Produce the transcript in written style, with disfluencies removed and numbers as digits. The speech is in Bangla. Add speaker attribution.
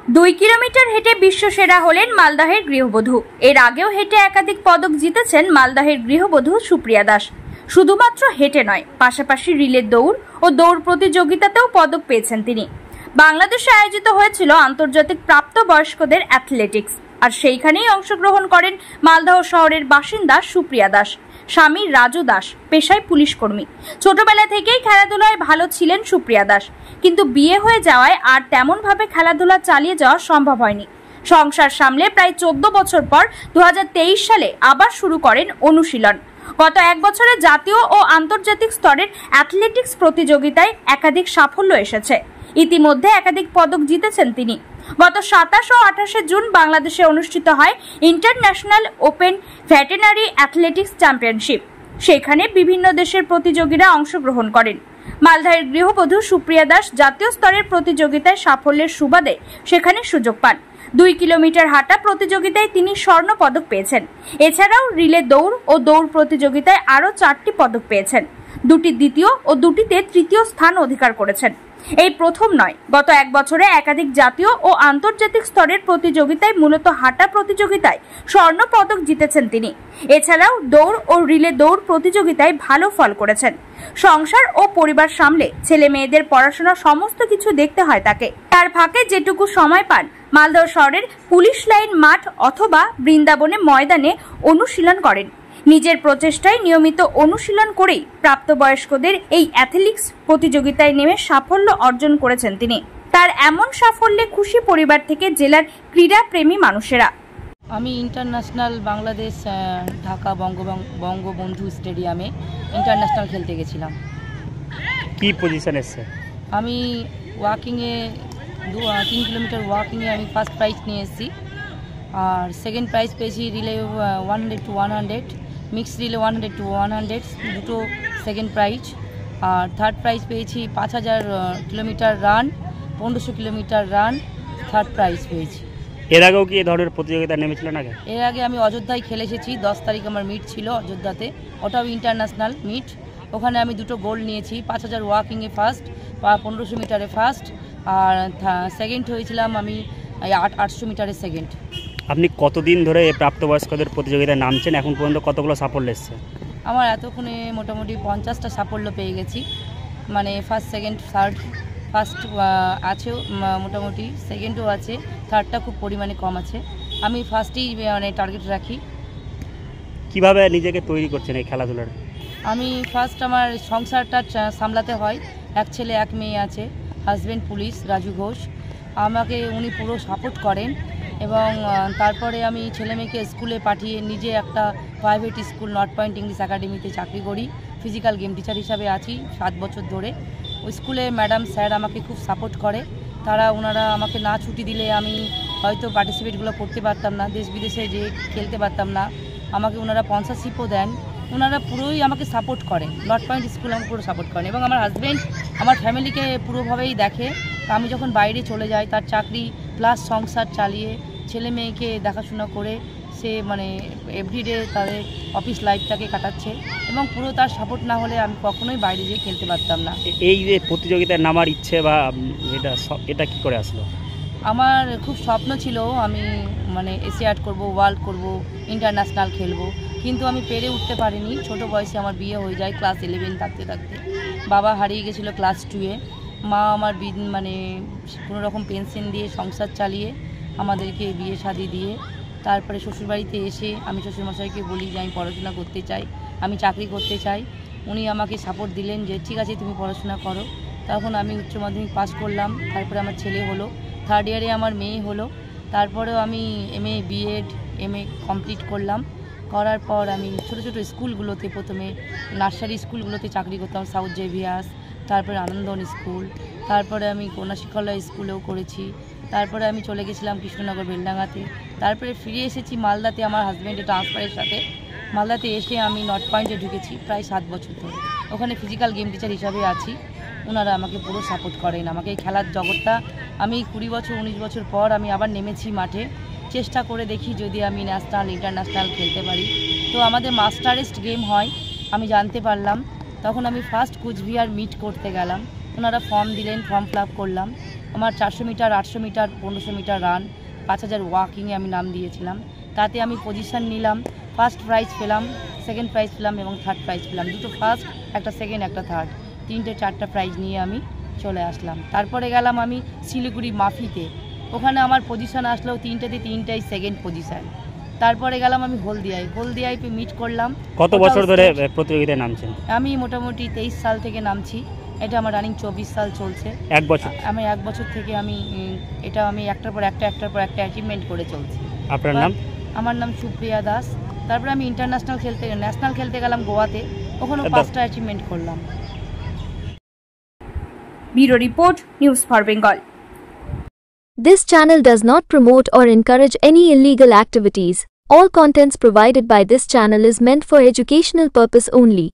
Speaker 1: 2 কিলোমিটার হেঁটে বিশ্বসেরা হলেন মালদহের গৃহবধূ। এর আগেও হেঁটে একাধিক পদক জিতেছেন মালদহের গৃহবধূ সুপ্রিয়া দাস। শুধুমাত্র হেঁটে নয়, পাশাপাশি রিলে দৌড় ও দৌড় প্রতিযোগিতাতেও পদক পেয়েছেন তিনি। বাংলাদেশে আয়োজিত হয়েছিল আন্তর্জাতিক প্রাপ্তবয়স্কদের অ্যাথলেটিক্স, আর সেইখানেই অংশগ্রহণ করেন মালদহ শহরের বাসিন্দা সুপ্রিয়া দাস। স্বামী রাজু দাস পেশায় পুলিশ কর্মী। ছোটবেলা থেকেই খেলাধুলায় ভালো ছিলেন সুপ্রিয়া দাস, কিন্তু বিয়ে হয়ে যাওয়ায় আর তেমন ভাবে খেলাধুলা চালিয়ে যাওয়া সম্ভব হয়নি। সংসার সামলে প্রায় 14 বছর পর 2023 সালে আবার শুরু করেন অনুশীলন। গত 1 বছরে জাতীয় ও আন্তর্জাতিক স্তরের অ্যাথলেটিক্স প্রতিযোগিতায় একাধিক সাফল্য এসেছে। ইতিমধ্যে একাধিক পদক জিতেছেন তিনি। গত 27 ও 28 জুন বাংলাদেশে অনুষ্ঠিত হয় international open veterinary athletics championship. সেখানে বিভিন্ন দেশের প্রতিযোগীরা অংশগ্রহণ করেন। মালদহের গৃহবধূ সুপ্রিয়া দাস জাতীয় স্তরের প্রতিযোগিতায় সাফল্যের সুবাদে সেখানে সুযোগ পান। 2 কিলোমিটার হাঁটা প্রতিযোগিতায় তিনি স্বর্ণ পদক পেয়েছেন। এছাড়াও রিলে দৌড় ও দৌড় প্রতিযোগিতায় আরও 4টি পদক পেয়েছেন। 2টি দ্বিতীয় ও 2টিতে তৃতীয় স্থান অধিকার করেছেন। এই প্রথম নয়, গত 1 বছরে একাধিক জাতীয় ও আন্তর্জাতিক স্তরের প্রতিযোগিতায় মূলত হাঁটা প্রতিযোগিতায় স্বর্ণ পদক জিতেছেন তিনি। এছাড়াও দৌড় ও রিলে দৌড় প্রতিযোগিতায় ভালো ফল করেছেন। সংসার ও পরিবার সামলে ছেলে মেয়েদের পড়াশোনা সমস্ত কিছু দেখতে হয় তাকে। তার ফাঁকে যেটুকু সময় পান মালদহ শহরের পুলিশ লাইন মাঠ অথবা বৃন্দাবনে ময়দানে অনুশীলন করেন। নিজের প্রচেষ্টায় নিয়মিত অনুশীলন করেই প্রাপ্তবয়স্কদের এই অ্যাথলেটিক্স প্রতিযোগিতায় নেমে সাফল্য অর্জন করেছেন তিনি। তার এমন সাফল্যে খুশি পরিবার থেকে জেলার ক্রীড়া প্রেমী মানুষেরা।
Speaker 2: আমি ইন্টারন্যাশনাল বাংলাদেশ ঢাকা বঙ্গবন্ধু স্টেডিয়ামে ইন্টারন্যাশনাল খেলতে গেছিলাম।
Speaker 3: কি পজিশন এসছে?
Speaker 2: আমি ওয়াকিংয়ে 3 কিলোমিটার ওয়াকিংয়ে আমি ফার্স্ট প্রাইজ নিয়ে এসেছি। আর সেকেন্ড প্রাইজ পেয়েছি relay 100 to 100, mixed relay 100 to 100, দুটো সেকেন্ড প্রাইজ। আর থার্ড প্রাইজ পেয়েছি 5000 kilometre run, 1500 kilometre run, third prize পেয়েছি।
Speaker 3: এর আগেও কি এই ধরনের প্রতিযোগিতা নেমেছিলেন আগে?
Speaker 2: এর আগে আমি অযোধ্যায় খেলে এসেছি। 10 তারিখ আমার মিট ছিল অযোধ্যাতে, ওটাও ইন্টারন্যাশনাল মিট। ওখানে আমি দুটো গোল্ড নিয়েছি, 5000 ওয়াকিংয়ে ফার্স্ট, 1500 মিটারে ফার্স্ট, আর সেকেন্ড হয়েছিলাম আমি 800 মিটারে সেকেন্ড।
Speaker 3: আপনি কতদিন ধরে এই প্রাপ্তবয়স্কদের প্রতিযোগিতায় নামছেন? এখন পর্যন্ত কতগুলো সাফল্য এসছে?
Speaker 2: আমার এতক্ষণে মোটামুটি 50টা সাফল্য পেয়ে গেছি। মানে ফার্স্ট, সেকেন্ড, থার্ড। ফার্স্ট আছেও মোটামুটি, সেকেন্ডও আছে, থার্ডটা খুব পরিমাণে কম আছে। আমি ফার্স্টেই মানে টার্গেট রাখি।
Speaker 3: কিভাবে নিজেকে তৈরি করছেন এই খেলাধুলার?
Speaker 2: আমি ফার্স্ট আমার সংসারটা সামলাতে হয়। 1 ছেলে 1 মেয়ে আছে। হাজব্যান্ড পুলিশ রাজু ঘোষ, আমাকে উনি পুরো সাপোর্ট করেন। এবং তারপরে আমি ছেলে মেয়েকে স্কুলে পাঠিয়ে নিজে একটা private school north point English একাডেমিতে চাকরি করি। ফিজিক্যাল গেম টিচার হিসাবে আছি 7 বছর ধরে। ওই স্কুলে ম্যাডাম স্যার আমাকে খুব সাপোর্ট করে। ওনারা আমাকে না ছুটি দিলে আমি হয়তো পার্টিসিপেটগুলো করতে পারতাম না, দেশ বিদেশে যে খেলতে পারতাম না। আমাকে ওনারা স্পন্সরশিপও দেন। ওনারা পুরোই আমাকে সাপোর্ট করেন। নর্থ পয়েন্ট স্কুল আমাকে পুরো সাপোর্ট করেন। এবং আমার হাজব্যান্ড আমার ফ্যামিলিকে পুরোভাবেই দেখে। আমি যখন বাইরে চলে যাই, তার চাকরি প্লাস সংসার চালিয়ে ছেলে মেয়েকে দেখাশোনা করে সে মানে এভরিডে তাদের অফিস লাইফটাকে কাটাচ্ছে। এবং পুরো তার সাপোর্ট না হলে আমি কখনোই বাইরে যেয়ে খেলতে পারতাম না।
Speaker 3: এই যে প্রতিযোগিতায় নামার ইচ্ছে বা এটা কি করে আসলো?
Speaker 2: আমার খুব স্বপ্ন ছিল আমি মানে এশিয়াড করব, ওয়ার্ল্ড করব, ইন্টারন্যাশনাল খেলবো, কিন্তু আমি পেরে উঠতে পারিনি। ছোট বয়সে আমার বিয়ে হয়ে যায় ক্লাস 11 থাকতে থাকতে। বাবা হারিয়ে গেছিলো ক্লাস 2-এ। মা আমার মানে কোনো রকম পেনশন দিয়ে সংসার চালিয়ে আমাদেরকে বিয়ে শাদি দিয়ে তারপরে শ্বশুরবাড়িতে এসে আমি শ্বশুরমশাইকে বলি যে আমি পড়াশোনা করতে চাই, আমি চাকরি করতে চাই। উনি আমাকে সাপোর্ট দিলেন যে ঠিক আছে তুমি পড়াশোনা করো। তখন আমি উচ্চ মাধ্যমিক পাস করলাম। তারপরে আমার ছেলে হলো, থার্ড ইয়ারে আমার মেয়ে হলো। তারপরেও আমি MA BEd MA কমপ্লিট করলাম। করার পর আমি ছোটো ছোটো স্কুলগুলোতে, প্রথমে নার্সারি স্কুলগুলোতে চাকরি করতাম, সাউথ জেভিয়ার্স, তারপরে আনন্দন স্কুল, তারপরে আমি কন্যা শিক্ষালয় স্কুলেও করেছি। তারপরে আমি চলে গেছিলাম কৃষ্ণনগর বেলডাঙ্গাতে। তারপরে ফিরে এসেছি মালদাতে আমার হাজব্যান্ডের ট্রান্সফারের সাথে। মালদাতে এসে আমি নর্থ পয়েন্টে ঢুকেছি প্রায় 7 বছর ধরে। ওখানে ফিজিক্যাল গেম টিচার হিসাবে আছি। ওনারা আমাকে পুরো সাপোর্ট করেন। আমাকে এই খেলার জগৎটা আমি 20 বছর 19 বছর পর আমি আবার নেমেছি মাঠে। চেষ্টা করে দেখি যদি আমি ন্যাশনাল ইন্টারন্যাশনাল খেলতে পারি। তো আমাদের মাস্টারেস্ট গেম হয় আমি জানতে পারলাম। তখন আমি ফার্স্ট কুচবিহার মিট করতে গেলাম। ওনারা ফর্ম দিলেন, ফর্ম ফিল আপ করলাম। আমার 400 মিটার, 800 মিটার, 1500 মিটার রান, 5000 ওয়াকিংয়ে আমি নাম দিয়েছিলাম। তাতে আমি পজিশন নিলাম, ফার্স্ট প্রাইজ পেলাম, সেকেন্ড প্রাইজ পেলাম এবং থার্ড প্রাইজ পেলাম। দুটো ফার্স্ট, একটা সেকেন্ড, একটা থার্ড, 4টা প্রাইজ নিয়ে আমি চলে আসলাম। তারপরে গেলাম আমি শিলিগুড়ি মাফিতে, ওখানে আমার পজিশন আসলো 3টাই সেকেন্ড পজিশন। তারপরে গেলাম আমি হলদিয়ায় মিট করলাম।
Speaker 3: কত বছর ধরে প্রতিযোগিতায় নামছেন?
Speaker 2: আমি মোটামুটি 23 সাল থেকে নামছি, এটা আমার রানিং 24 সাল চলছে।
Speaker 3: 1 বছর?
Speaker 2: আমি 1 বছর থেকে আমি এটা আমি একটার পর একটা অ্যাচিভমেন্ট করে চলছি।
Speaker 3: আপনার নাম?
Speaker 2: আমার নাম সুপ্রিয়া দাস। তারপরে আমি ন্যাশনাল খেলতে গেলাম গোয়াতে, ওখানেও 5টা অ্যাচিভমেন্ট করলাম।
Speaker 1: Bureau report, news for Bengal.
Speaker 4: This channel does not promote or encourage any illegal activities. All contents provided by this channel is meant for educational purpose only.